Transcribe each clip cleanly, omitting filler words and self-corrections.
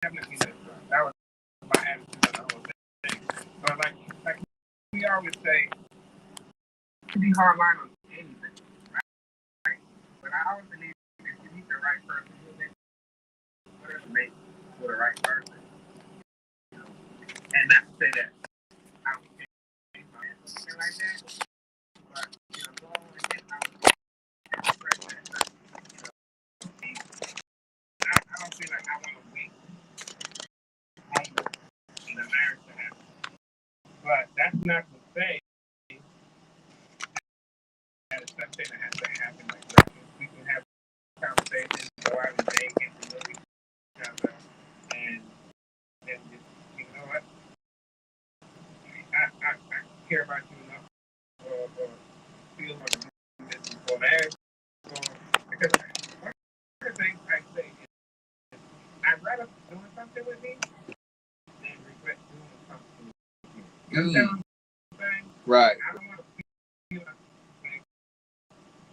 definitely that was my attitude on the whole thing. But like we always say, to be hard line on anything, right? But I always believe if you meet the right person, you'll make whatever makes for the right person. You know? And not to say that I would change my answer something like that, but you know, going with it, I would express that. You know, I don't feel like I want to wait in a marriage to happen. But that's not to say that it's something that has to happen like that. We can have conversations, go out and date, get to know each other, and just, you know what? I care about you enough or feel like I'm doing this before marriage. Because one of the things I say is I'd rather doing something with me than regret doing something with you. You understand what I'm saying? Right. I don't want to feel like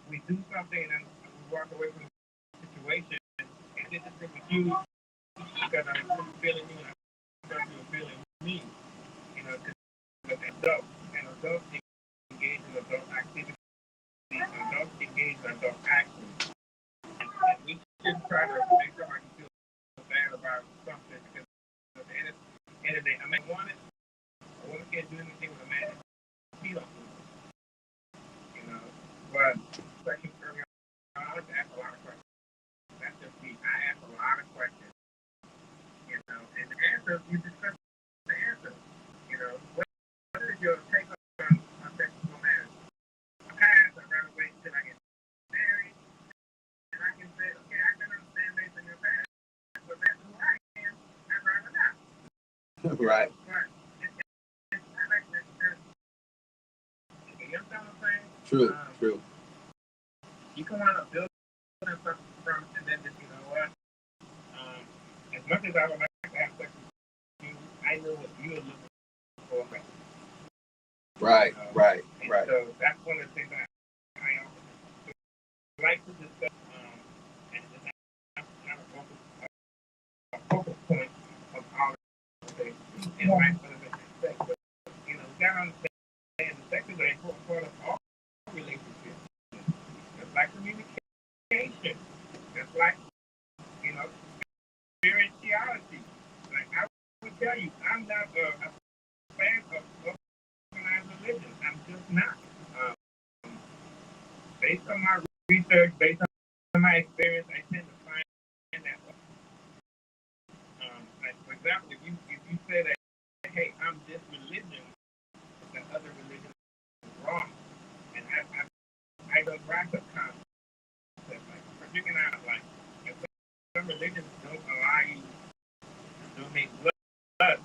we do something and then we walk away from the situation and this is really huge because I'm really feeling you and I'm feeling me. You know, because adults engage in adult activities, adults engage in adult actions. And we shouldn't try to make somebody feel bad about something because at the end of the day, a man wants it, a woman can't do anything with a man, he don't do it. You know, but second earlier, I like to ask a lot of questions. That's just me. I ask a lot of questions. You know, and the answers, you discuss the answers. You know, what is your take on sexual marriage? I'd rather wait until I get married, and I can say, okay, I can understand based on your past, but that's who I am. I'd rather not. Right. But it's not like necessarily. You understand what I'm saying? True, true. You can want to build something from, and then just, you know what? As much as I would like to have sex with you, I know what you're looking for. Right, right, and right. So that's one of the things that I like to discuss, and just have a focal point of all of this. And right for the sex, but you know, we gotta understand the sex is an important part of all relationships. Just like communication, just like, you know, spirituality. Like I would tell you, I'm not a fan of organized religion. I'm just not. Based on my research, based on my experience, I tend to find that. Like for example, if you say that, hey, I'm this religion, the other religion is wrong, and I don't grasp the concept. Like figuring out like if some religions don't allow you to donate blood,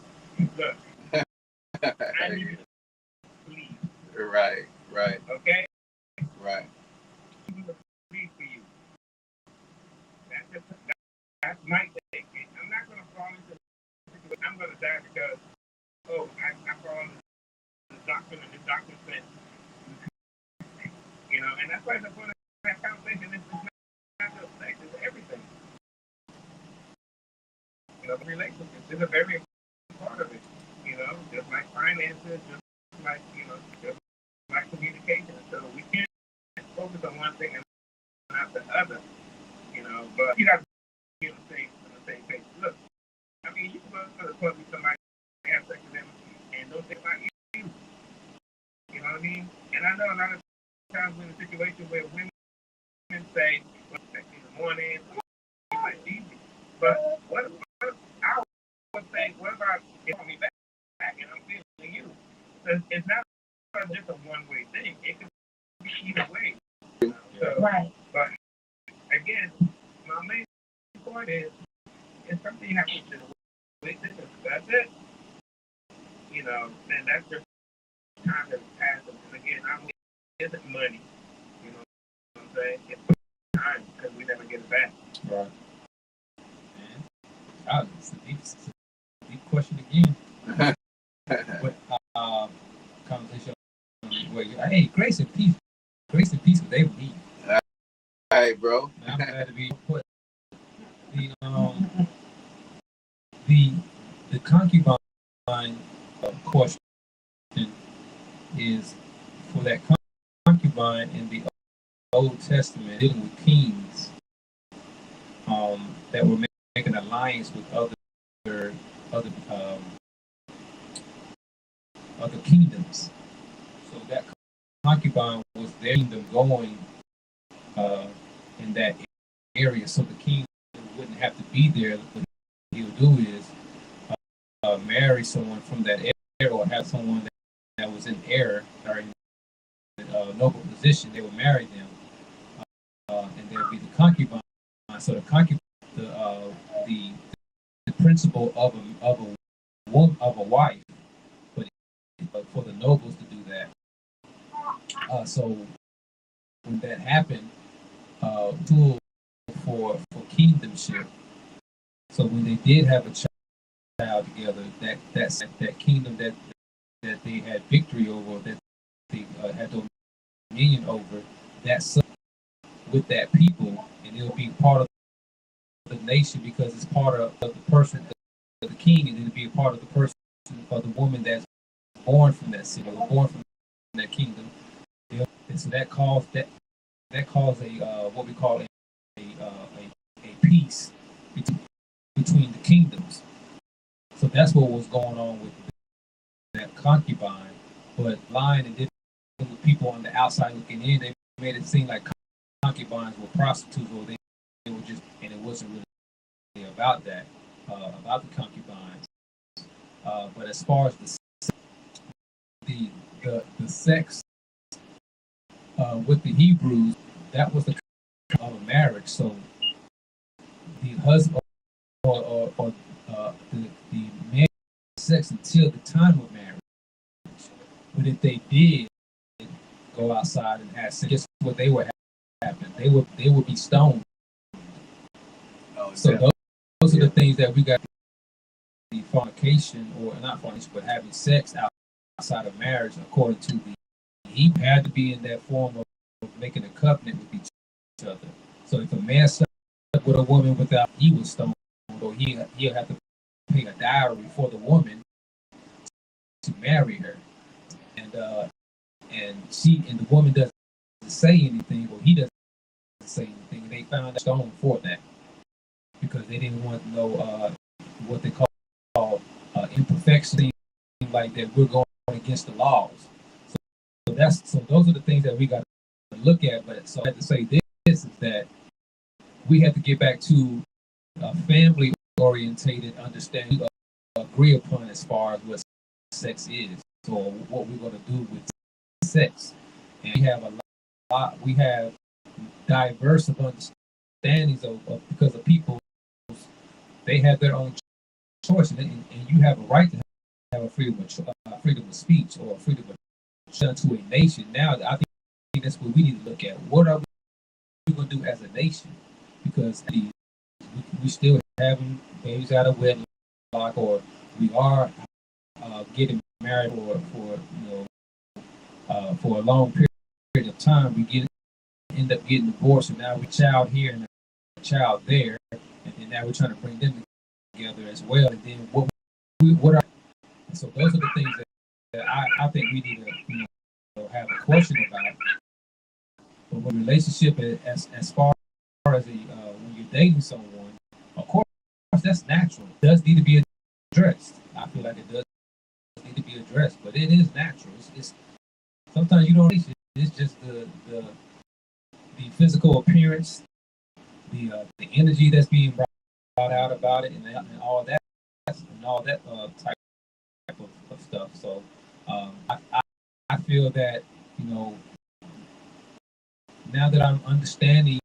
I need you to please. Right, right. Okay. Right. Please for you. That's my thing. I'm not going to fall into the I'm going to die because, I fall into the doctrine and the doctrine said, you know, and that's why the point of that conversation is not just sex, it's everything. You know, relationships is a very important part of it. You know, just like finances, just like, you know, just like communication. So we can't focus on one thing and not the other. You know, but you got to be on the same page. Look, I mean, you can go to the club with somebody and have sex with them and don't think about you. You know what I mean? And I know a lot of times we're in a situation where women say, well, sex in the morning, it's easy. But what I would say, what about if you call me back and I'm feeling you? It's not just a one-way thing. It can be either way. So, right. But again, my main point is, it's something you have to do with. That's it. You know, and that's just time that's passed. And again, it isn't money. You know what I'm saying? It's time because we never get it back. Right. Man, it's a deep question again. But conversation. Hey, grace and peace. Grace and peace, what they would need. All right, bro. Man, I'm glad to be put. the concubine question is for that concubine in the Old Testament dealing with kings that were making alliance with other other kingdoms. So that concubine was their kingdom going in that area, so the king wouldn't have to be there. What he'll do is marry someone from that area, or have someone that was in error or in noble position. They would marry them, and there would be the concubine. So the concubine, the principle of a woman, of a wife, but for the nobles to do that. So when that happened, tool for kingdomship. So when they did have a child together, that kingdom that they had victory over, that they had dominion over, that son with that people, and it'll be part of the nation because it's part of the person, of the king, and it'll be a part of the person or the woman that's born from that city, or born from that kingdom. And so that caused a what we call a peace between the kingdoms. So that's what was going on with that concubine. But lying and dealing with people on the outside looking in, they made it seem like concubines were prostitutes, or they were just, and it wasn't really about that, about the concubines. But as far as the sex with the Hebrews, that was the of a marriage. So the husband or the man sex until the time of marriage. But if they did go outside and have sex, guess what they would happen? They would be stoned. Oh, so yeah. those are the things that we got. The fornication, or not fornication, but having sex outside of marriage, according to he had to be in that form of making a covenant with each other. So if a man slept with a woman without, he was stoned, or he'll have to pay a dowry for the woman to marry her, and the woman doesn't say anything, or he doesn't say anything, and they found stoned for that because they didn't want no what they call imperfection, like that. We're going against the laws. So those are the things that we got to look at. But so I have to say this is that we have to get back to a family orientated understanding, agree upon as far as what sex is, or what we're going to do with sex. And we have diverse of understandings of because of people, they have their own choice, and you have a right to have a freedom of speech, or freedom of to a nation. Now, I think that's what we need to look at. What are we going to do as a nation? Because we still having babies out of wedlock, or we are getting married for a long period of time. We end up getting divorced, and now we child here and a child there, and then now we're trying to bring them together as well. And then what are so those are the things that I think we need to have a question about. But when relationship, as far as when you're dating someone, of course that's natural. It does need to be addressed. I feel like it does need to be addressed, but it is natural. It's sometimes you don't. It's just the physical appearance, the energy that's being brought out about it, and all that type of stuff. So I feel that now that I'm understanding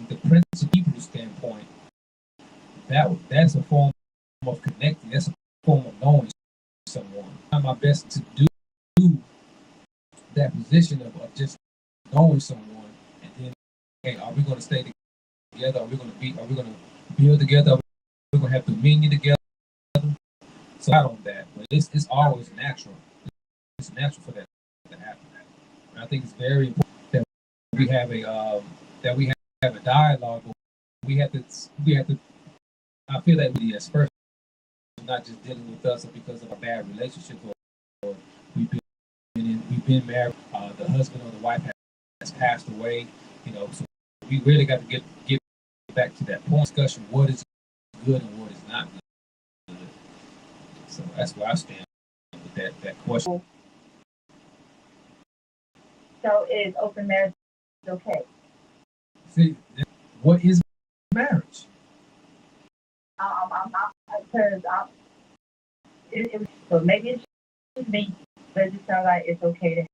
the principle Hebrew standpoint, that's a form of connecting. That's a form of knowing someone. I'm my best to do that position of just knowing someone, and then, hey, are we going to stay together? Are we going to build together? Are we going to have dominion together? So out on that, but it's always natural. It's natural for that to happen. And I think it's very important that we have a dialogue. We have to. I feel that we as first not just dealing with us because of a bad relationship, or we've been married. The husband or the wife has passed away. So we really got to get back to that point discussion: what is good and what is not good. So that's where I stand with that question. So is open marriage okay? See, what is marriage? Because so maybe it's just me, but it sounds like it's okay to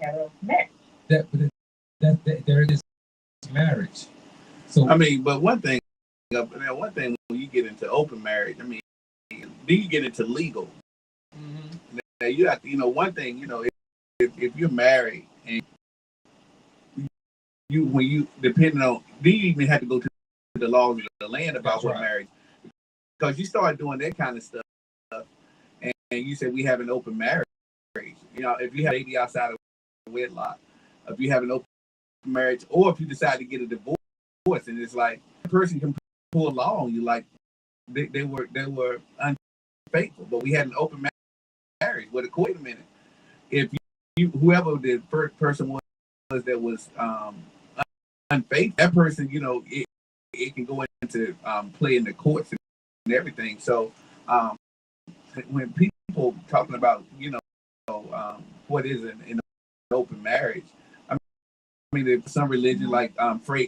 have an open marriage. That there is marriage. So I mean, but one thing when you get into open marriage, I mean, then you get into legal. Mm-hmm. Now you have to, one thing, if you're married and when you depending on, then you even have to go to the laws of the land about That's what right. marriage, because you start doing that kind of stuff, and you say we have an open marriage. If you have a baby outside of wedlock, if you have an open marriage, or if you decide to get a divorce, and it's like a person can pull along you like they were unfaithful, but we had an open marriage. Wait a minute, if you whoever the first person was that was unfaithful, that person, it can go into play in the courts and everything. So when people talking about what is an open marriage, I mean there's some religion like Frey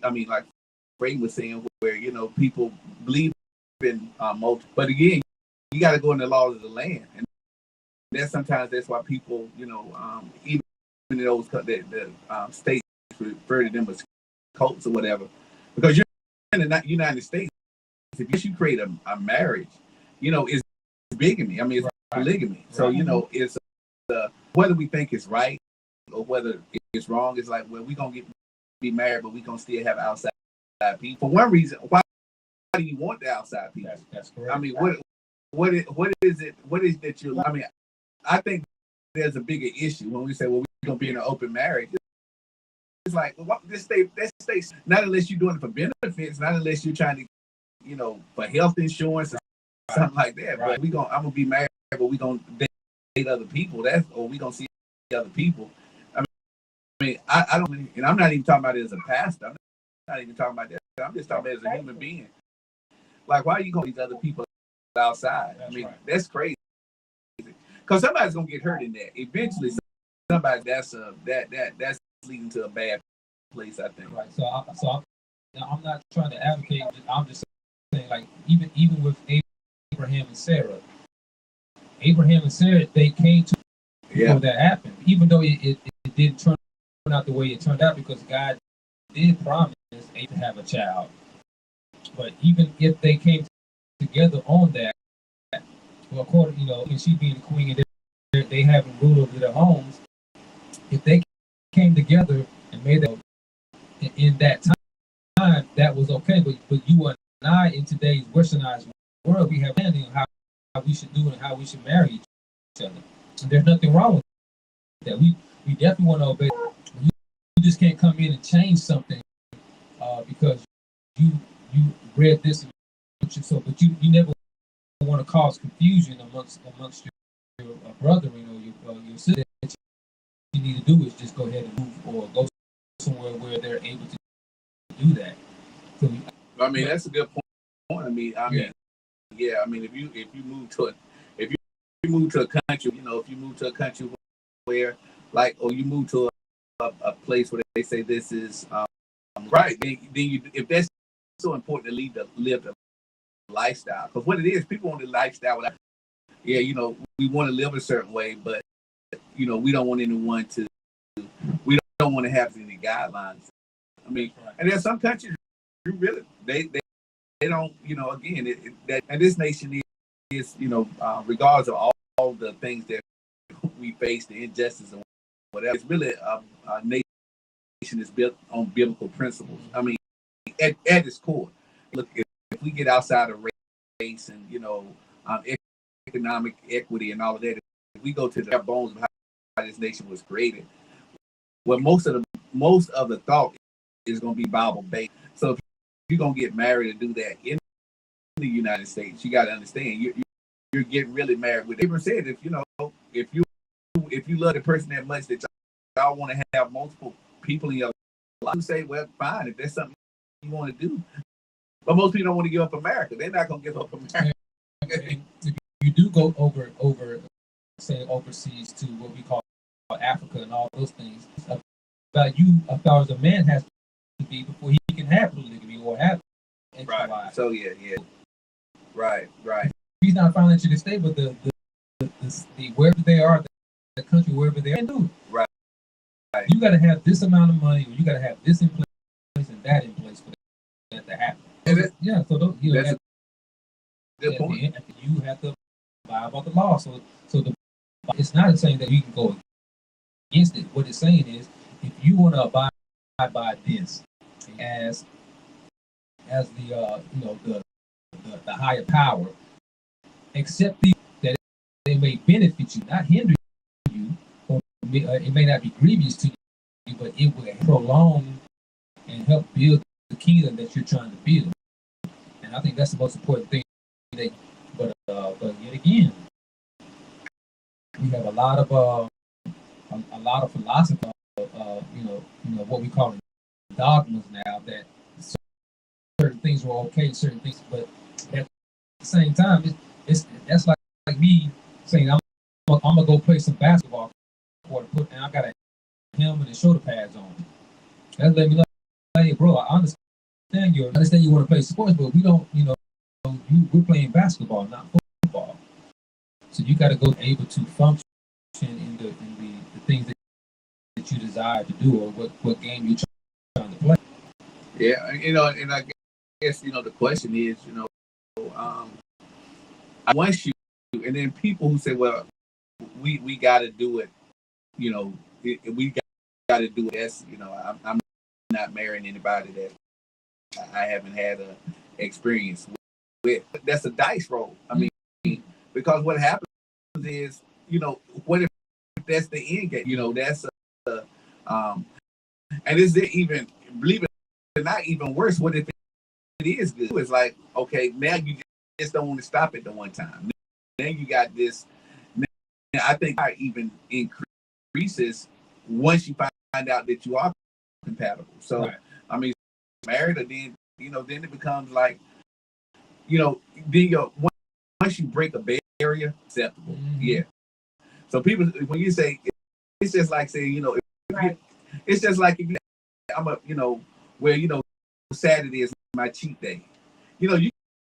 was saying, where people believe in multiple, but again, you got to go in the laws of the land, and that's why people, even in those the states refer to them as cults or whatever, because you're in the United States. If you create a marriage, it's bigamy. I mean, it's polygamy. So it's whether we think it's right or whether it's wrong. It's like, well, we're gonna be married, but we're gonna still have outside people. For one reason, why do you want the outside people? That's correct. I mean, what is it? What is that you? I mean, I think there's a bigger issue when we say, well, we're gonna be in an open marriage. It's like, well, let's stay. Not unless you're doing it for benefits. Not unless you're trying to, for health insurance or something like that. Right. But I'm gonna be married, but we gonna date other people. Or we gonna see other people. I mean, I don't, and I'm not even talking about it as a pastor. I'm not even talking about that. I'm just talking about it as a human being. Like, why are you going to these other people outside? I mean, that's crazy. Because somebody's gonna get hurt in that. Eventually, somebody that's leading to a bad place, I think. Right. So I'm not trying to advocate. I'm just saying, like, even with Abraham and Sarah, they came to before that happened. Even though it didn't turn out the way it turned out, because God did promise Abraham to have a child. But even if they came together on that, well, according, and she being the queen, and they having rule over their homes, if they came together and made that in that time, that was okay. But you and I, in today's westernized world, we have planning on how we should do it and how we should marry each other. And there's nothing wrong with that. We definitely want to obey. You just can't come in and change something because you read this, but you never want to cause confusion amongst your brethren or your sister. What you need to do is just go ahead and move or go somewhere where they're able to do that. So, I mean, that's a good point. I mean, I mean, if you move to a country, if you move to a country where, like, or you move to a place where they say this is right, then you, if that's so important to live the lifestyle, because what it is, people want the lifestyle without, we want to live a certain way, but we don't want anyone to, we don't want to have any guidelines. I mean, and there's some countries really they don't, again, and this nation is regardless of all the things that we face, the injustice and whatever, it's really a nation that's built on biblical principles. I mean, at its core, look, if we get outside of race and economic equity and all of that, if we go to the bones of how this nation was created, well, most of the thought is going to be Bible based. So if you're going to get married and do that in the United States, you got to understand you're getting really married with. Even said if you love the person that much that y'all want to have multiple people in your life, you say, well, fine, if that's something you want to do. But most people don't want to give up America. They're not going to give up America. If you do go over, say, overseas to what we call Africa and all those things, about you, as far as a man has to be before he can have polygamy or have extra Right. wives. So yeah. Right. He's not financially stable. The wherever they are, the country wherever they are, do it. Right. You got to have this amount of money, or you got to have this in place and that in place for that to happen. So those, that's a good point. You have to abide by the law. So it's not saying that you can go against it. What it's saying is, if you want to abide by this as the higher power, accept that they may benefit you, not hinder you, or it may not be grievous to you, but it will prolong and help build the kingdom that you're trying to build. And I think that's the most important thing. But yet again, we have a lot of philosophy, what we call dogmas now, that certain things were okay, certain things, but at the same time, that's like me saying I'm gonna go play some basketball and I got a helmet and shoulder pads on. That let me know, hey, bro, I understand you want to play sports, but we don't, we're playing basketball, not football. So you got to go able to function in the things that you desire to do, or what game you're trying to play. Yeah, and I guess the question is, once you, and then people who say, well, we got to do it, we got to do it. That's, I'm not marrying anybody that I haven't had a experience with. That's a dice roll. I mean, because what happens is, what if that's the end game? That's and is it even, believe it or not, even worse? What if it is good? It's like, okay, now you just don't want to stop at the one time. Then you got this. I think it even increases once you find out that you are compatible. So, right. I mean, married, or then then it becomes like, then once you break a barrier, acceptable. Mm-hmm. Yeah. So people, when you say, it's just like saying, right. It's just like if I'm where Saturday is my cheat day. You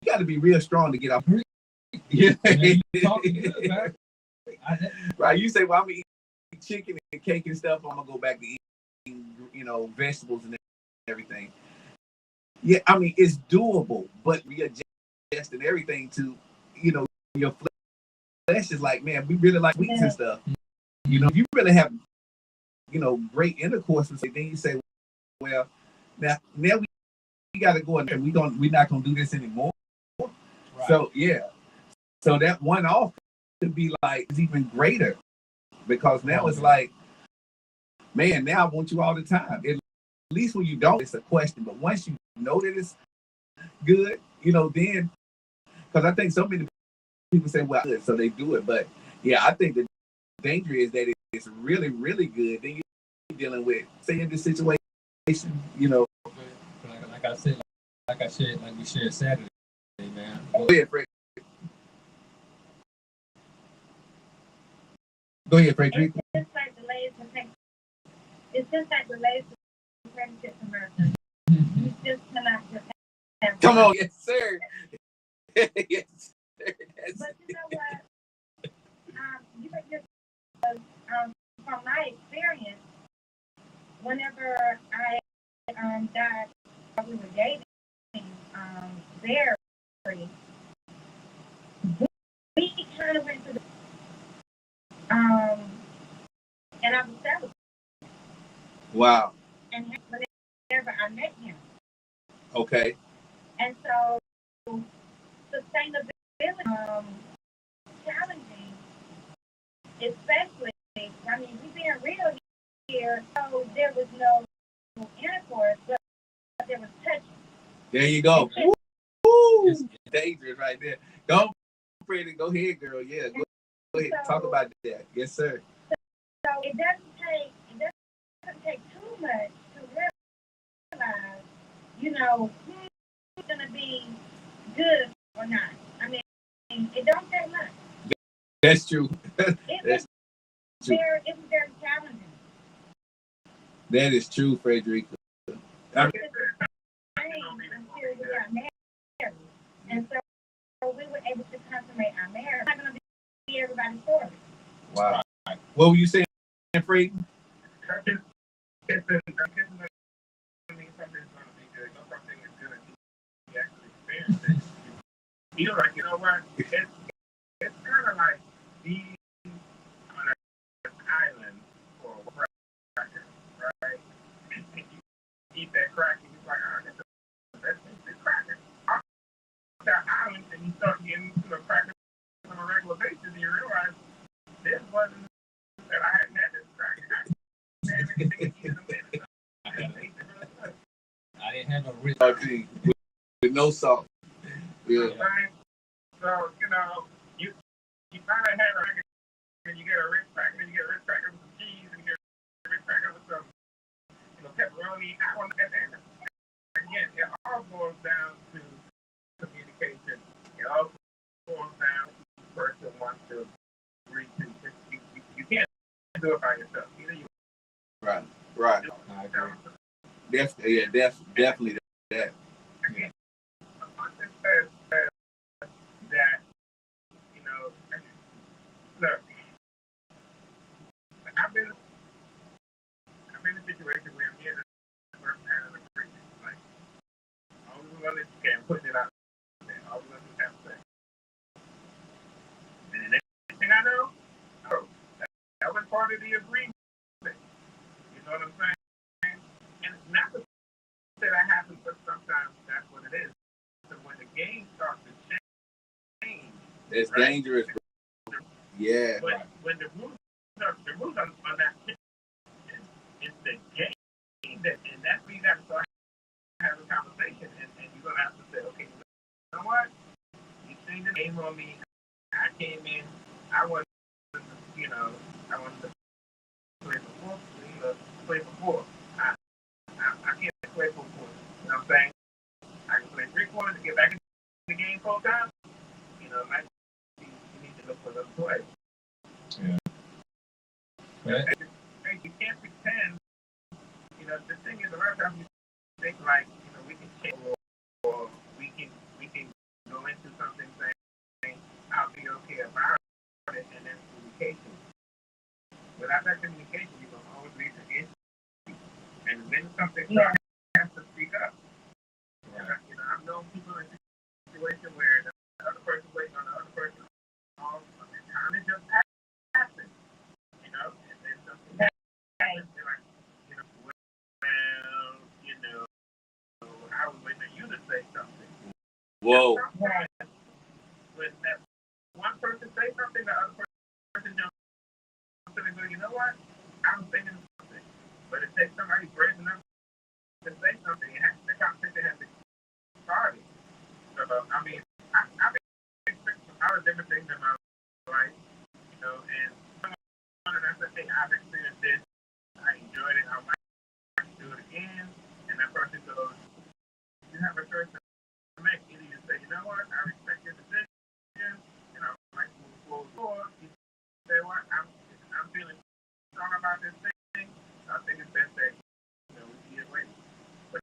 got to be real strong to get off. Yeah. Right. You say, well, I'm gonna eat chicken and cake and stuff. I'm gonna go back to eating, vegetables and everything. Yeah, I mean, it's doable, but readjusting everything to, your flesh is like, man, we really like sweets and stuff. If you really have, great intercourse, and then you say, well, now we got to go in there. We're not gonna do this anymore. Right. So yeah, so that one off could be like it's even greater, because now it's like, man, now I want you all the time. At least when you don't, it's a question. But once you know that it's good, then, because I think so many people say, well, good, so they do it. But yeah, I think the danger is that it's really, really good. Then you're dealing with, say, in this situation, Like I said, like we shared Saturday, man. Go ahead, Fred. Go ahead, Fred. It's just like the latest apprenticeship commercial. You just cannot just have. Come on, yes, sir. Yes, sir. But you know what? You can just from my experience, whenever I got we were dating, very, we kind of went to the and I was celibate. Wow. And whenever I met him. Okay. And so sustainability challenging, especially, I mean, we being real here, so there was no intercourse, but there was touching. There you go. Woo! It's dangerous right there. Go Freddie, go ahead, girl. Yeah, go ahead. Talk about that. Yes, sir. So it doesn't take too much to realize, who's gonna be good or not. I mean, it don't take much. That's true. That's true. It was very challenging. That is true, Frederica. I mean, Until we got married, and so we were able to consummate our marriage. It's not gonna be everybody's story. Wow. What were you saying, Freddie? You know, like, you know what? It's kind of like being on an island for a cracker, right? And you eat that cracker, you're like, oh, that's the cracker. Off that island, and you start getting to the cracker on a regular basis, and you realize this wasn't that I hadn't had this cracker. I didn't have no rich with no salt. Yeah. So, you might have had a cracker, and you get a rich cracker, and you get a rich cracker with some cheese, and you get a rich cracker with some, pepperoni. I want to again, it all boils down to communication. It all boils down to the person wants to agree to. You can't do it by yourself. Either you. Right. I agree. Definitely that. Again, says that, look, I've been in a situation where me and the person had an agreement. Like, all we want is you can put it out there. All we want is have sex. And the next thing I know, that was part of the agreement. You know what I'm saying? And it's not to say that happens, but sometimes that's what it is. So when the game starts to change, it's dangerous. Yeah. When the rules on that it's the game that, and that's where you got to start having a conversation, and you're gonna have to say, okay, you know what? You changed the game on me. I came in. I wanted to, I wanted to play before. I can't play for 4 quarters. You know what I'm saying? I can play 3 quarters to get back in the game full time. Like, you need to look for another play. Yeah. Right. You can't pretend. The thing is, a lot of times we think like, we can change or we can go into something saying, I'll be okay about it, and then communication. Without that communication, you're going to always lead to issues. And then something starts, you have to speak up. Right. I've known people in a situation where the other person waiting on the other person all the time. It just happens, and then something happens. They're like, I was waiting for you to say something. Whoa. When that one person say something, the other person jumps in and goes, you know what? I was thinking something. But it takes somebody brave enough to say something. The conversation has to start. So, I've experienced a lot of different things in my life, and someone and I said, hey, I've experienced this. I enjoyed it. I might do it again. And that person goes, you have a choice to make. Either you say, you know what, I respect your decision, and I might move forward. You say, what, I'm feeling strong about this thing. I think it's best that, we be away. But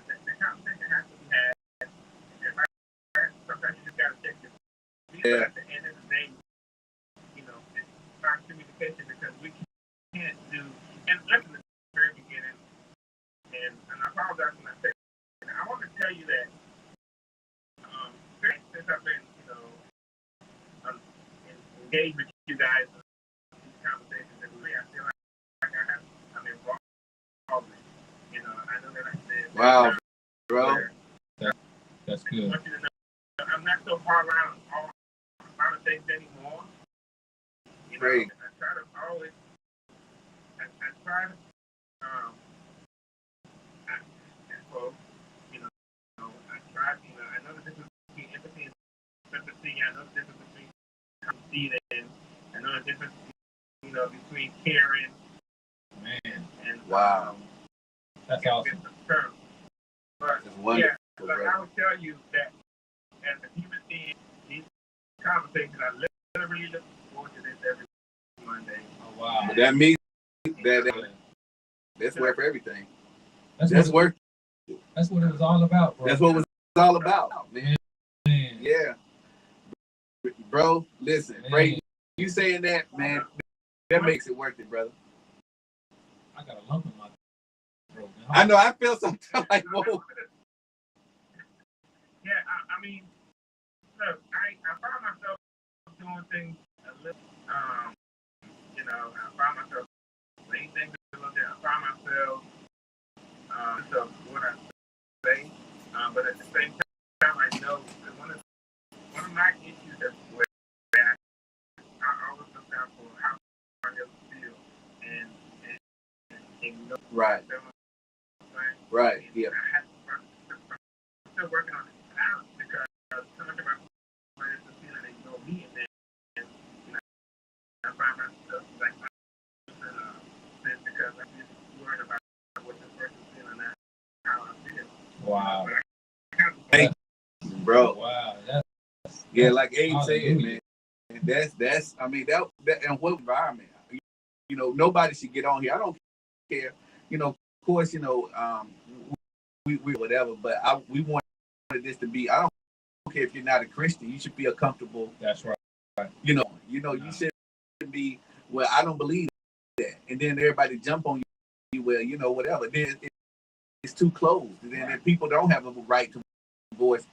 the conversation has to be had. Sometimes you just got to check your feet. But at the end of the day, it's about communication, because we can't do, and listen, at the very beginning, and I apologize when I say, I want to tell you that since I've been, engaged with you guys in these conversations every week, I feel like I'm involved. I know that I said. Wow, bro. That's good. I want you to know, I'm not so hard around all amount of things anymore. Great. I try to always. I try to. I try. I know the difference between empathy and sympathy. I know the difference between season and know the difference, between caring and wow. That's awesome. But It's wonderful, yeah, like I would tell you that as a human being, these conversations, I literally look forward to this every Monday. Oh wow. But that means that's worth everything. That's worth. That's what it was all about, bro. That's what it was all about, man. Yeah. Bro, listen, Brady, you saying that, man, that makes it worth it, brother. I got a lump in my throat. I know, I feel something like, whoa. Yeah, I mean, look, I found myself doing things a little, I found myself saying things a little bit. I found myself, so what I say, but at the same time, I know that one of my issues that I always look out for how I feel and right, right, yeah. I'm still working on it now because so much of my players are feeling they know me, and then I find myself like because I'm just worried about what this person's feeling and how I feel. Wow. Thank you, bro. Wow. Yeah, like Abe said, man. That's I mean that in what environment? Nobody should get on here. I don't care. Of course, we whatever, but we wanted this to be. I don't care if you're not a Christian. You should feel comfortable. That's right. You shouldn't be. Well, I don't believe that, and then everybody jump on you. Well, whatever. Then it's too closed, and then people don't have a right to voice.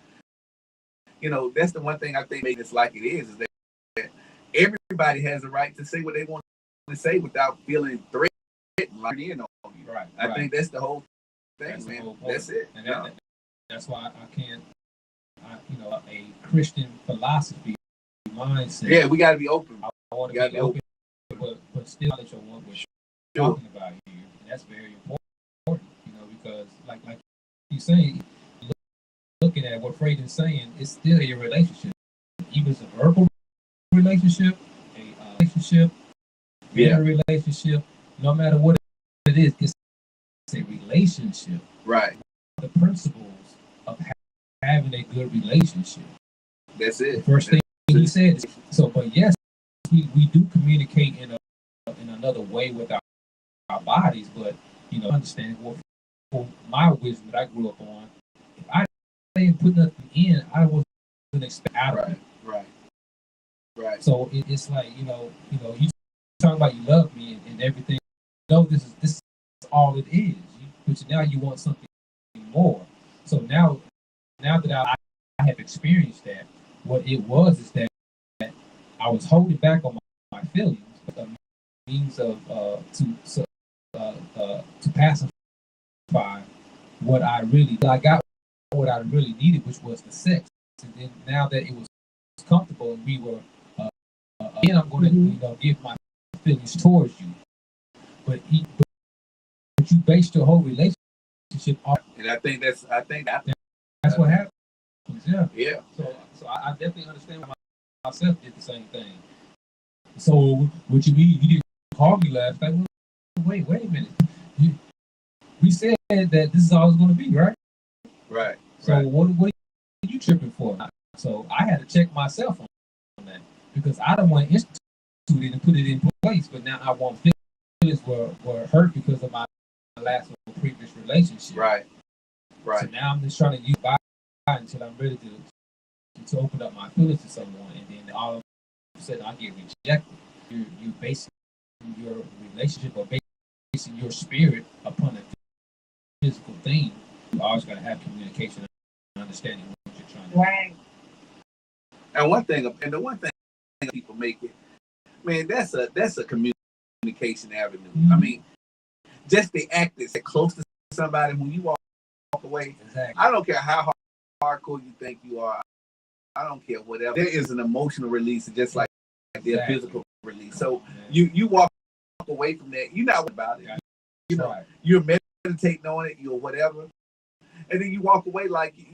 That's the one thing I think makes it like it is that everybody has a right to say what they want to say without feeling threatened, like in on you. Right. I think that's the whole thing, that's man. Whole that's it. And that's why I can't. A Christian philosophy mindset. Yeah, we got to be open. I want to be open, but still knowledge on what we're talking about here, and that's very important. Because like you saying, looking at what Fraden's saying, it's still a relationship. Even it's a verbal relationship, a relationship, a relationship. No matter what it is, it's a relationship. Right. The principles of having a good relationship. That's it. The first thing he said is, but yes, we do communicate in another way with our bodies, but understand for my wisdom that I grew up on, if I didn't put nothing in, I wasn't expect out of it. Right. So it's like you talk about you love me and everything. This is all it is. But now you want something more. So now that I have experienced that, what it was is that I was holding back on my feelings, but the means of to pacify what I got what I really needed, which was the sex. And then now that it was comfortable and we were again, I'm going to give my feelings towards you, but you based your whole relationship on. And I think that's what happens. Yeah. So I definitely understand why myself did the same thing. So what you mean? You didn't call me last night? Wait a minute. We said that this is all it's going to be, right? Right. So what are you tripping for? So I had to check myself on that because I don't want to institute it and put it in place, but now I want feelings were hurt because of my last or previous relationship. Right. So now I'm just trying to use by until I'm ready to open up my feelings to someone, and then all of a sudden I get rejected. You basing your relationship or basing your spirit upon a physical thing. You always got to have communication and understanding what you're trying to do. Right. And the one thing people make it, man, that's a communication avenue. Mm-hmm. I mean, just the act that's close to somebody when you walk away. Exactly. I don't care how hardcore you think you are. I don't care whatever. There is an emotional release, just like their physical release. So you walk away from that. You're not about it. You're meditating on it. You're whatever, and then you walk away like you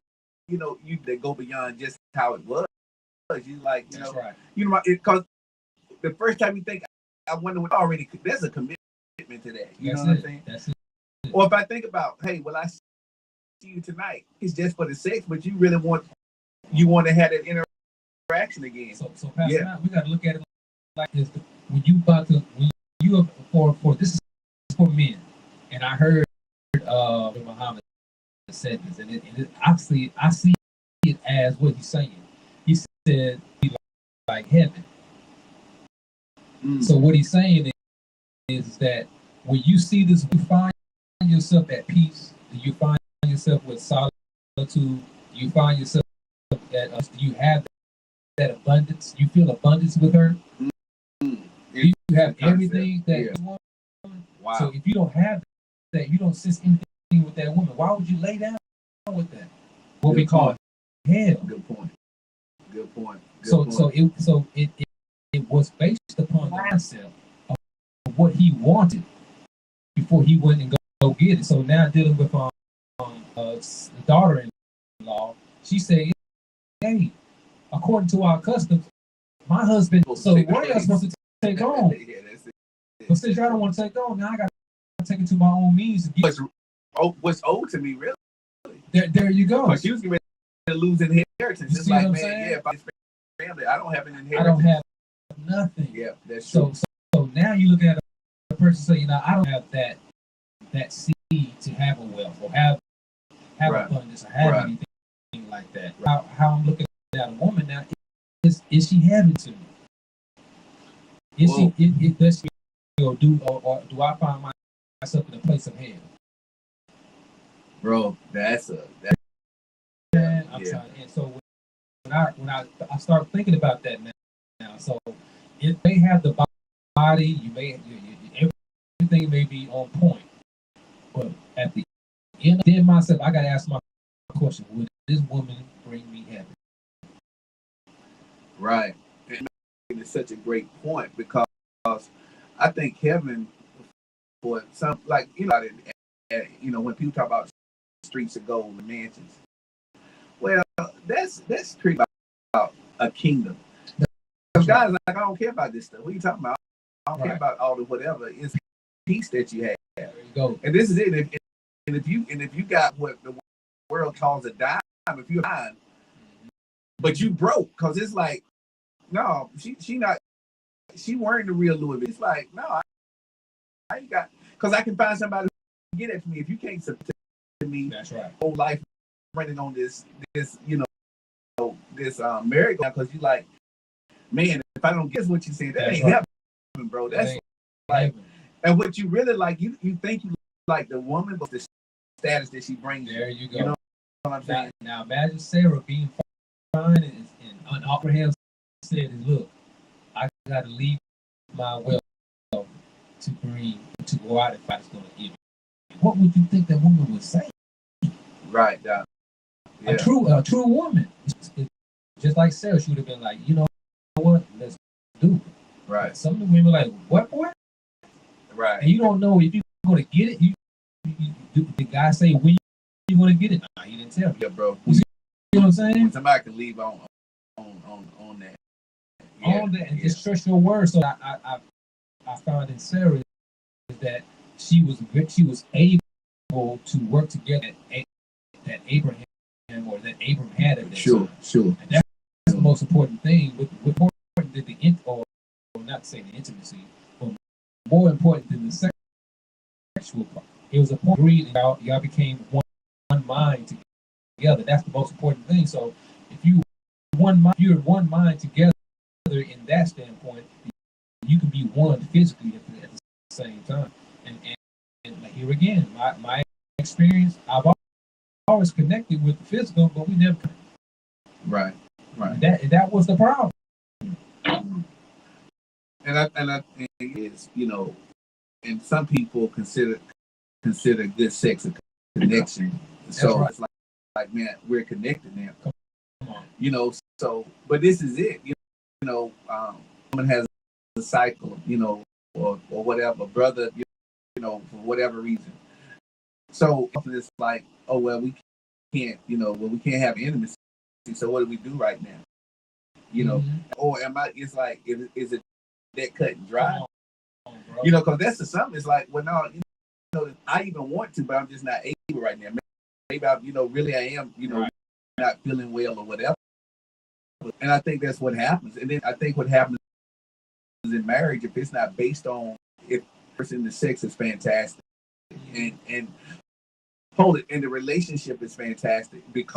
they go beyond just how it was. You like because the first time you think, I wonder what already, there's a commitment to that. You That's know what it. I'm saying? That's it. Or if I think about, hey, well, I see you tonight, it's just for the sex, but you really want to have that interaction again. So Pastor, Matt, we got to look at it like this: when you for this is for men, and I heard Muhammad said this, and I see it as what he's saying. He said like heaven. So what he's saying is that when you see this, you find yourself at peace. Do you find yourself with solitude? Do you find yourself at do you have that abundance? You feel abundance with her? Do you have everything that you want? Wow. So if you don't have that, you don't sense anything with that woman, why would you lay down with that? What we call hell. Good point. So it was based upon the concept of what he wanted before he went and go get it. So now dealing with daughter-in-law, she said, "Hey, according to our customs, my husband. So what are y'all supposed to take on? But since y'all don't want to take on, now I got to take it to my own means." What's owed to me, really? There you go. But she was going to lose inheritance. You it's see like, what I'm man, saying? yeah, if I family, I don't have an inheritance. I don't have nothing. Yeah, that's true. So now you look at a person saying, I don't have that seed to have a wealth or have abundance or have anything like that. How I'm looking at a woman now, is she heaven to me? Is she does she or do I find myself in a place of hell? Bro, that's I'm trying, and so when I start thinking about that now, so if they have the body, everything may be on point, but at the end of myself, I gotta ask my question: would this woman bring me heaven? Right. And it's such a great point because I think heaven for some, like when people talk about streets of gold and mansions, well, that's pretty about a kingdom. Because guys like, I don't care about this stuff. What are you talking about? I don't care about all the whatever. It's peace that you have. There you go. And this is it. And if you got what the world calls a dime, if you're dying, but you broke, because it's like, no, she wearing the real Louis Vuitton. It's like, no, I ain't got, because I can find somebody who can get it for me. If you can't submit to me, that's right. Whole life running on this merry-go-round, because you like, man, if I don't get what you saying, that ain't heaven, bro. That's like, and what you really like, you think you like the woman, but the status that she brings. There you go. You know what I'm saying? Now imagine Sarah being fine and Abraham said, "Look, I got to leave my wealth to go out if I was going to give it." What would you think that woman would say? Right, yeah. A true woman, just like Sarah, she would have been like, "You know what? Let's do it." Right. But some of the women are like, "What, boy?" Right. And you don't know if you're going to get it. The guy say, "When you going to get it?" Nah, he didn't tell me. Yeah, bro. You see what I'm saying? When somebody can leave on that. Yeah, on that and just trust your word. So I found in Sarah is that she was able to work together that Abraham had at that time. Sure. And that's the most important thing. With more important than or not to say the intimacy, but more important than the sexual part. It was a point of greed, and y'all became one mind together. That's the most important thing. So if you're in one mind together in that standpoint, you can be one physically at the same time. And here again, my experience, I've always connected with the physical, but we never connected. Right. And that was the problem. And I think is, and some people consider good sex a connection. So right. It's like, man, we're connected now. Come on. So, but this is it. Woman has a cycle, or whatever, brother, for whatever reason. So it's like, oh well, we can't, we can't have intimacy. So what do we do right now? Or am I? It's like, is it that cut and dry. Bro. You know, because that's the something. It's like, well, no, you know, I even want to, but I'm just not able right now. Maybe I, you know, really I am, you know, not feeling well or whatever. And I think that's what happens. And then I think what happens in marriage, if it's not based on if the person, the sex is fantastic and hold it, and the relationship is fantastic, because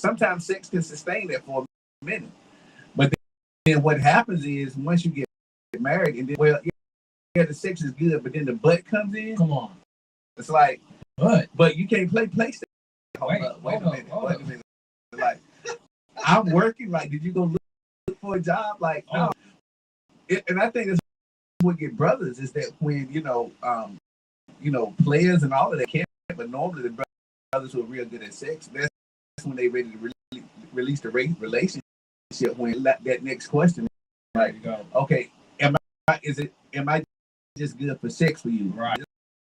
sometimes sex can sustain that for a minute. But then what happens is once you get married, and then, well, yeah, the sex is good, but then the butt comes in. Come on. It's like, but you can't play PlayStation. Wait a minute. Like, I'm working. Like, did you go look for a job? Like, no. And I think that's what get brothers is that when, you know, players and all of that can't, but normally the brothers who are real good at sex, that's when they ready to release the relationship. When that next question, like, okay, am I just good for sex for you? Right.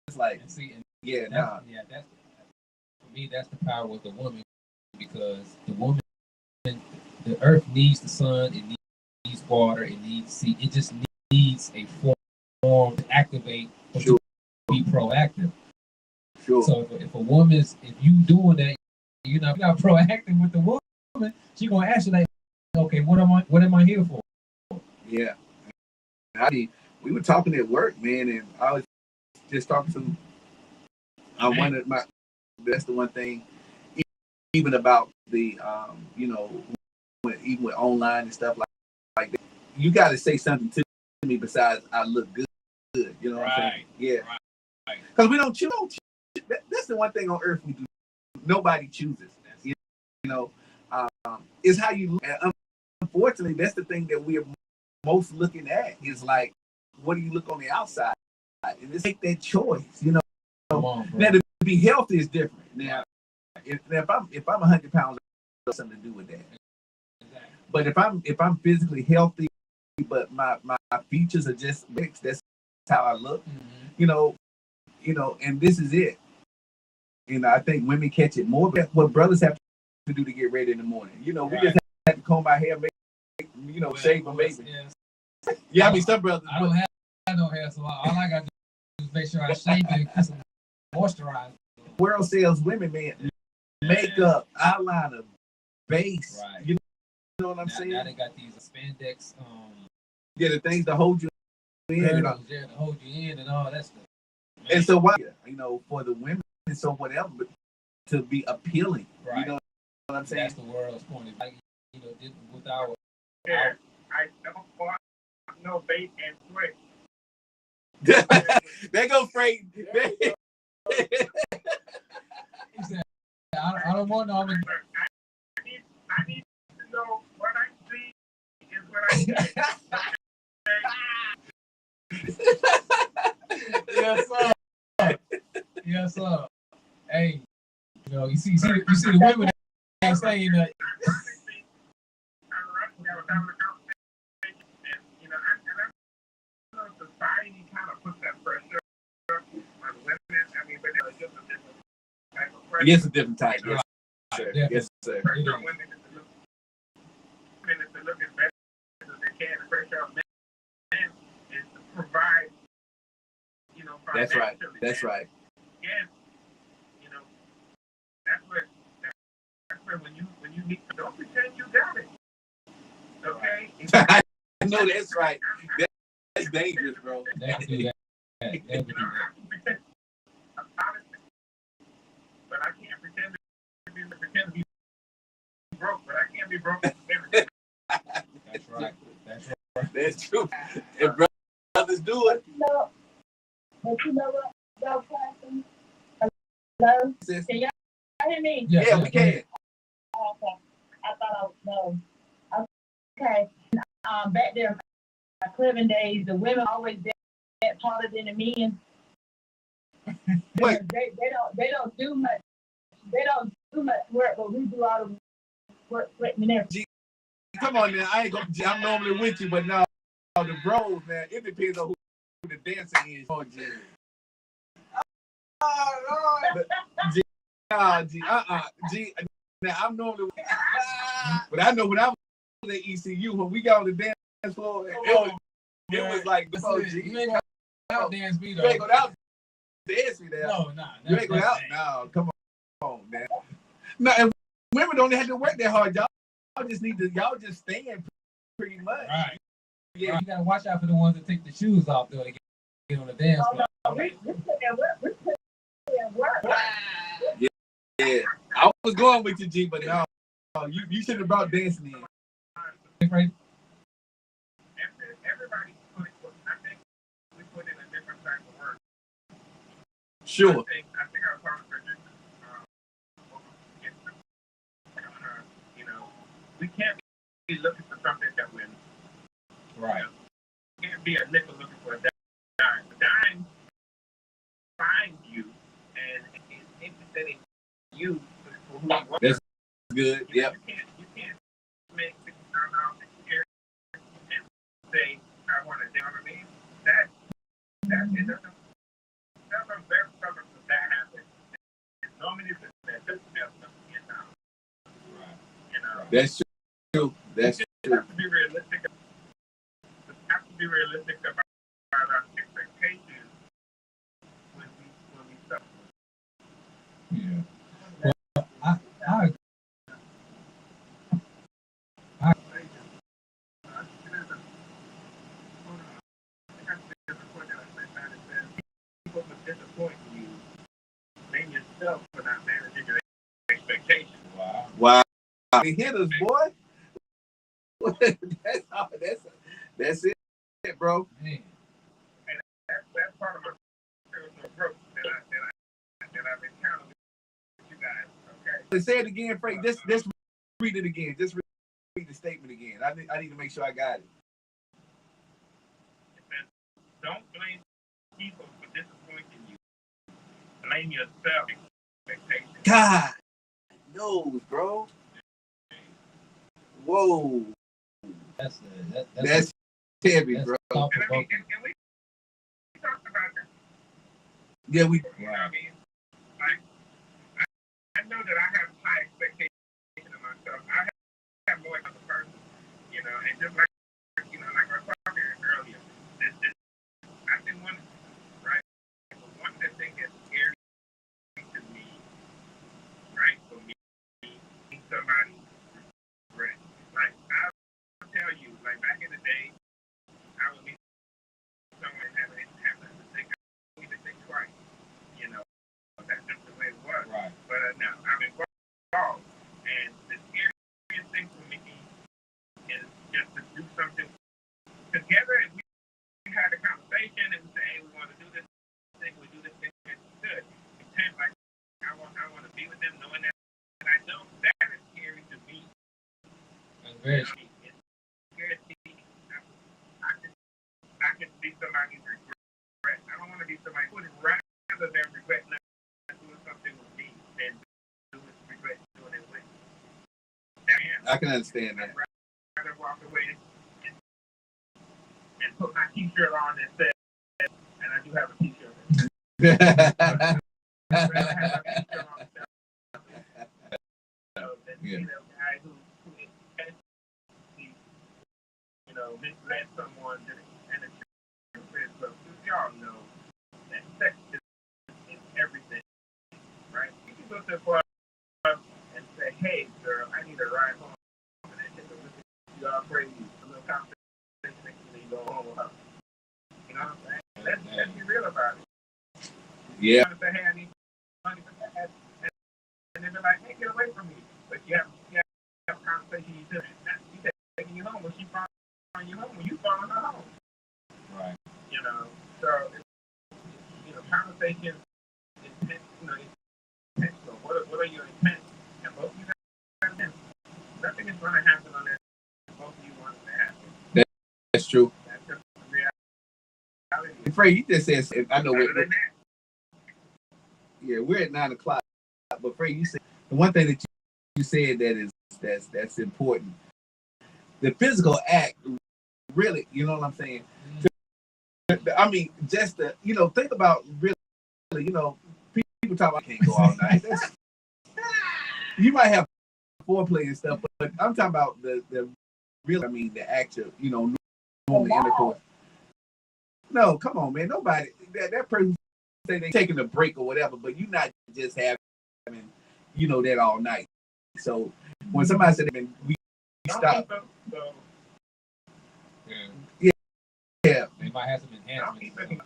It's like, that's, for me, that's the power with the woman, because the woman, the earth needs the sun, it needs water, it needs sea, it just needs a form to activate, to be proactive. Sure. So if a woman's, if you doing that, you're not proactive with the woman, she gonna ask you like, okay, what am I here for? Yeah. We were talking at work, man, and I was just talking to that's the one thing, even about the you know, even with online and stuff like that, you got to say something to me besides I look good. You know what I'm saying? Yeah. Because we don't choose. That's the one thing on earth we do. Nobody chooses. You know, it's how you look. And unfortunately, that's the thing that we're most looking at is like, what do you look on the outside? And just make that choice. You know. Now to be healthy is different. Now, if I'm 100 pounds, there's something to do with that. But if I'm physically healthy, but my features are just mixed, that's how I look. Mm-hmm. You know, and this is it. And I think women catch it more. But what brothers have to do to get ready in the morning, you know, we just have to comb our hair, shave my baby. Yes. Yeah, I mean some brothers. I don't have no hair, so all I got to do is make sure I shave it and put some moisturizer. World sells women, man, makeup, eyeliner, base. Right. You know what I'm saying? Now they got these spandex. Yeah, the things to hold you in. To hold you in and all that stuff. Man. And so why, you know, for the women, so whatever, but to be appealing. Right. You know what I'm saying? That's the world's point of view. You know, with our. Yeah, I never fought no bait and switch. They go freight. He said, I don't want no. I need to know what I see is what I see. Yes, sir. Yes, sir. Hey, you know, you see the women that saying that. Society kind of puts that pressure on women. I mean, but it's just a different type of pressure. It's a different type. Yes, sir. Yes, sir. Pressure on women to look as best as they can. The pressure on men is to provide, you know, That's right. That's right. Again, you know, that's where when you need to, don't pretend you got it. Okay? I know that's right. That's dangerous, bro. Never do that. Never do that. But I can't pretend to be broke, but I can't be broke with everything. That's right. That's right. That's true. If brothers do it. But you know what, y'all question? Hello? Can y'all hear me? Yeah, we can. Oh, okay. I thought I was no. Okay. Back there in my Cleveland days, the women always that harder than the men. They don't do much. They don't do much work, but we do all the work, sweating and everything. Come on now, I'm normally with you, but now the bros, man, it depends on who the dancer is. Oh, G. G. Now I'm normally, but I know when I was at ECU, when we got on the dance floor, It was like, oh, G, you ain't gonna out dance me though. You ain't gonna out dance me there. No, nah. You ain't gonna out. No, come on, man. No, and women don't have to work that hard. Y'all just need to. Y'all just stand pretty much. Right. Yeah. Right. You gotta watch out for the ones that take the shoes off though. They get on the dance floor. We put in work. We put in work. Yeah. I was going with you, G, but no, you should have brought dancing in. Right. Everybody put, I think we put in a different type of work. Sure. I think I was talking for just, you know, we can't be looking for something that wins. Right. You can't be a nickel looking for a dime. The dime finds you and is interested in you for who you are. That's good. Yep. You can't make $60,000 a year and say I want to. You know what I mean? That it doesn't. Seldom, very seldom does that happen. And normally that doesn't happen. Right. You know. That's true. That's You true. have to be realistic. You have to be realistic about our expectations when we start. Yeah. Well, I People would disappoint you. Blame yourself for not managing your expectations. Wow. They hit us, boy. That's it, bro. man. And that's part of my spiritual growth that I've encountered with you guys. Okay. Say it again, Frank. Just read it again. Just read the statement again. I need to make sure I got it. It says, don't blame people for disappointing you. Blame yourself. Expectations. God knows, bro. Whoa. That's heavy, bro. thought And I mean, provoking. and we talked about that. Yeah, we. You know what I mean? Like, I know that I have high expectations of myself. I have more as a person, you know, and just like, you know, like I was talking earlier, this I didn't want to, right? But one of the things that's scary to me, right, for me, somebody regret. Like, I'll tell you, like, back in the day, I would meet someone and have nothing to think. I don't even think twice, you know. That's just the way it was. Right. But now I'm involved, and the scariest thing for me is just to do something together. And we had a conversation and we say, hey, we want to do this thing. We do this thing. It's good. Pretend like I want to be with them, knowing that I don't. That is scary to me. That's very It's scary to me. I can be somebody's regret. I don't want to be somebody who would rather than regret not doing something with me than regret doing it with me. I can understand that. I'd rather walk away and put my t-shirt on that says, and I do have a t-shirt. I'd rather have a t-shirt on that than be the guy who intentionally, you know, misled someone and it says, look, y'all know that sex is everything, right? You can go to a club and say, hey, girl, I need a ride home. And then take a look at you all crazy. A little conversation and then you go home with her. You know what I'm saying? Let's be real about it. Yeah. You want to say, hey, I need money for that. And then they're like, hey, get away from me. But you have a conversation you do. She's taking you home when she following you home, when you following her home. right. You know, so, you know, conversation is, you know, intentional. What are your intents? And both of you guys have nothing is going to happen on that. Both of you want it to happen. That's true. That's just the reality. Fred, you just said, I know Other we're, than that, yeah, we're at 9 o'clock. But Fred, you said the one thing that you said that's important. The physical act, really, you know what I'm saying? I mean, just the, you know, think about really, you know, people talk about can't go all night. You might have foreplay and stuff, but I'm talking about the real, I mean, the actual, you know, normal intercourse. No, come on, man. Nobody that person say they taking a break or whatever, but you not just having, that all night. So when somebody said we stop, yeah, They might have some enhancements.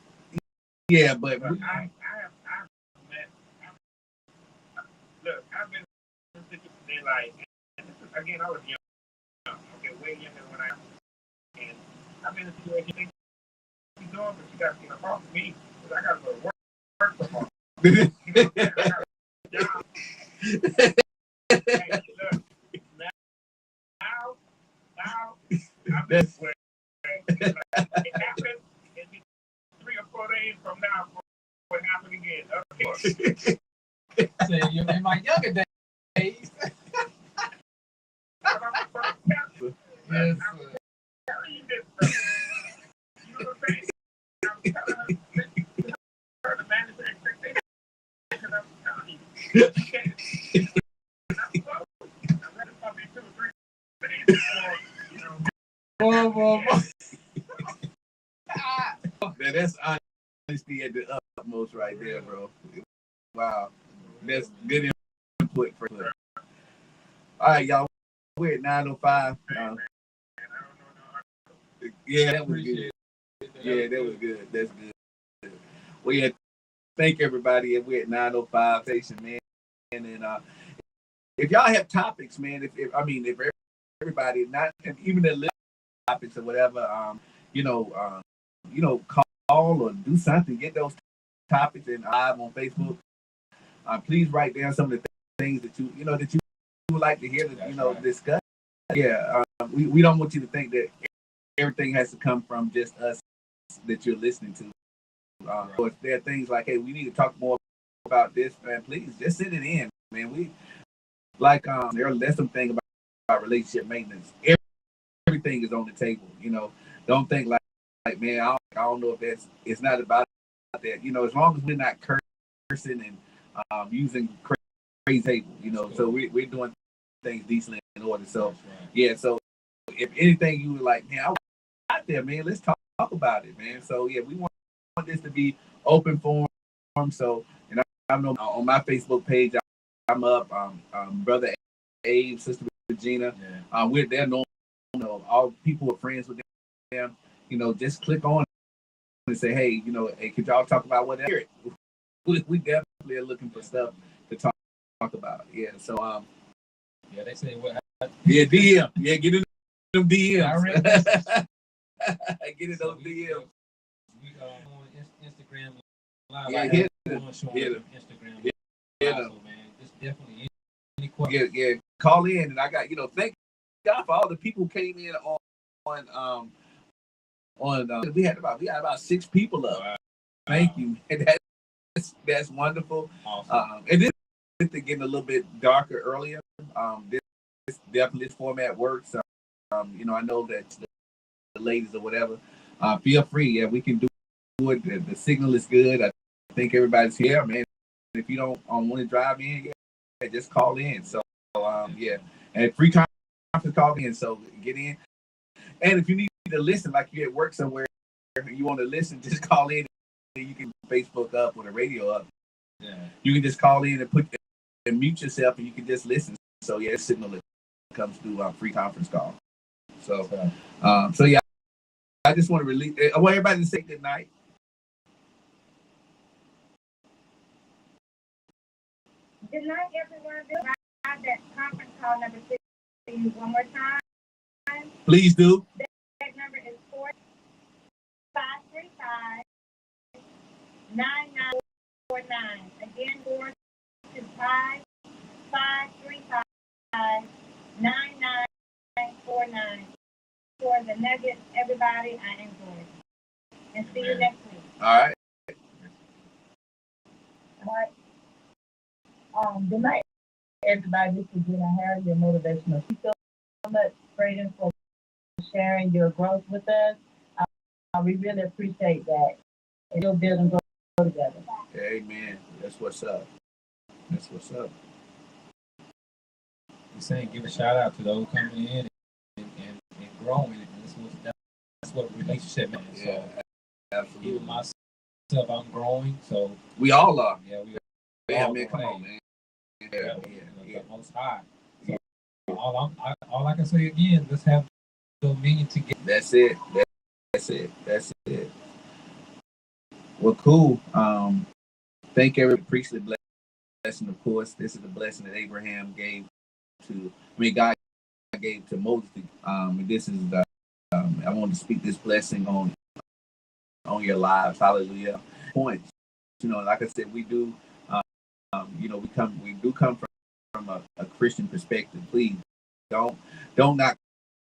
Yeah, but I have met. Look, I've been in situations like, and this is, again, I was young. Okay, way younger when I. And I've been in a situation. She's doing, but she got to get off of me because I got to go to work tomorrow. I got a job. Hey, look, now, I've been where it happened. It'd be 3 or 4 days from now what happened again. Okay. So in my younger days. Yes. You know what I'm saying? I'm telling her to manage her expectations. I'm telling you. Okay. I'm ready for me 2 or 3 days before, Man, that's honesty at the utmost right there, bro. Wow. That's good input for her. All right, y'all. We're at 9:05. Yeah, that was good. Yeah, that was good. That's good. Well, yeah, thank everybody. We're at 9:05 station, man. And if y'all have topics, man, if everybody, not even the little topics or whatever, call or do something, get those topics and live on Facebook. Please write down some of the things that you would like to hear discuss. Yeah, we don't want you to think that everything has to come from just us that you're listening to. So if there are things like, hey, we need to talk more about this, man, please just send it in, man. We there's some thing about relationship maintenance. Everything is on the table. Don't think like man, I don't know if it's not about that. As long as we're not cursing and using crazy table, so we're doing things decently in order. So yeah, so if anything you were like, man, I was out there, man, let's talk about it, man. So yeah, we want this to be open forum. So I know on my Facebook page, I'm up, brother Abe, sister Regina, we're there. All people are friends with them. Just click on and say, hey, hey, could y'all talk about whatever? We definitely are looking for stuff to talk about. Yeah. So yeah, they say what? Yeah, DM. Yeah, get in them DMs. Get in those DMs. We on Instagram Live. Yeah, hit them. Instagram. Yeah, man. Just definitely any questions. Yeah. Call in, and I got thank God for all the people who came in on we had about 6 people up. Wow. Thank you. And that's wonderful. Awesome. And this is getting a little bit darker earlier. This format works. I know that the ladies or whatever, feel free. Yeah, we can do it. The signal is good. I think everybody's here, man. If you don't want to drive in, yeah, just call in. So yeah, and free conference call in. So get in. And if you need to listen, like you're at work somewhere, and you want to listen, just call in. And you can Facebook up or the radio up. Yeah. You can just call in and mute yourself, and you can just listen. So yeah, signal that comes through free conference call. So yeah, I just want to release. I want everybody to say good night. Good night, everyone. Have that conference call number 6 one more time. Please do. That number is 4535-9949. Again, 425-535-9949. For the nuggets, everybody, I enjoyed it. And see you next week. All right. Good night, everybody. This is Gina Harris, your motivational. Thank you so much, Braden, for sharing your growth with us. We really appreciate that. And you'll build and grow together. Amen. That's what's up. We're saying give a shout out to those coming in and growing. And that's what relationship means. Yeah. So Absolutely. Even myself, I'm growing, so we all are. yeah, we Yeah, all man, come growing. on, man. Yeah, Yeah. the Most High. So all I can say again, let's have dominion together. That's it. That's it. Well, cool. Thank every priestly blessing. Of course, this is the blessing that Abraham gave to. God gave to Moses. And this is the. I want to speak this blessing on your lives. Hallelujah. Points. Like I said, we do. We do come from a Christian perspective. Please don't not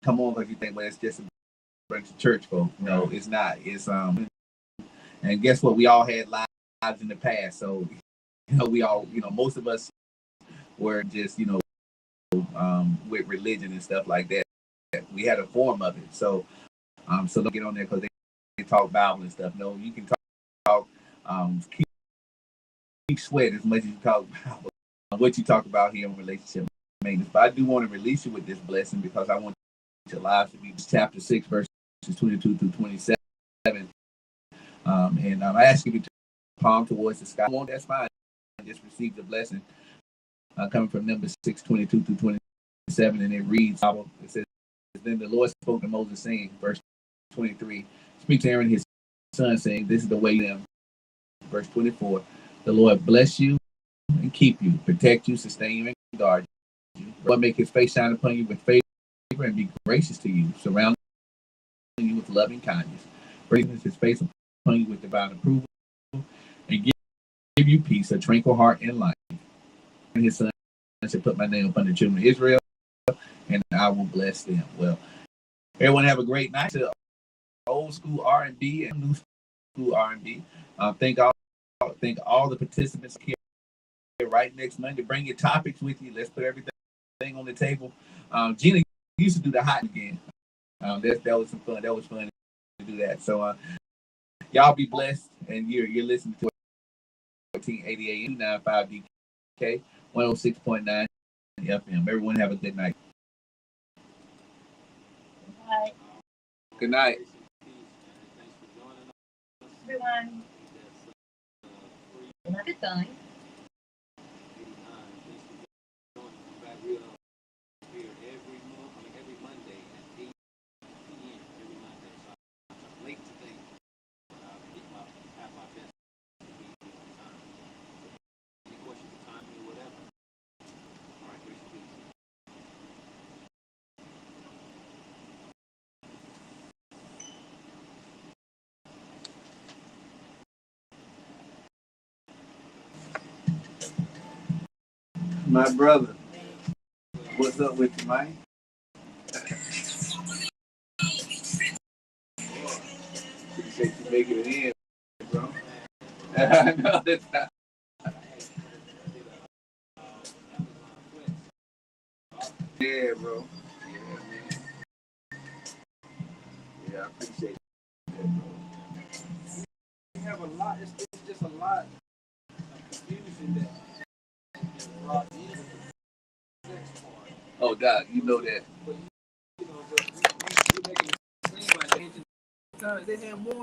come on because you think, well, it's just a bunch of church folk. No, it's not. It's and guess what? We all had lives in the past, so we all, most of us were just, with religion and stuff like that. We had a form of it, so don't get on there because they talk Bible and stuff. No, you can talk keep sweat as much as you talk Bible. What you talk about here on relationship maintenance. But I do want to release you with this blessing because I want your lives to be chapter 6, verses 22 through 27. And I ask you to palm towards the sky. That's fine. Just receive the blessing coming from Numbers 6:22 through 27, and it reads. It says, "Then the Lord spoke to Moses, saying, verse 23, speak to Aaron his son, saying, this is the way them." Verse 24, the Lord bless you and keep you, protect you, sustain you, and guard you. The Lord make his face shine upon you with favor and be gracious to you, surrounding you with loving kindness, bring his face upon you with divine approval, and give you peace, a tranquil heart, and life. And his son shall put my name upon the children of Israel, and I will bless them. Well, everyone have a great night. To old school R&B and new school R&B. Thank all the participants here right next Monday. Bring your topics with you. Let's put everything on the table. Gina used to do the hot again. That was some fun. That was fun to do that. So y'all be blessed, and you're listening to 1480 AM 295DK 106.9 FM. Everyone have a good night. Bye. Good night. Everyone. Good time. My brother, what's up with you, Mike? Appreciate you making it in, bro. I know that's not. Yeah, bro. Yeah, man. Yeah, I appreciate that, bro. We have a lot. It's just a lot of confusion that brought in the sex part. Oh, Doc, you know that. But you know, but we making it seem like they have more.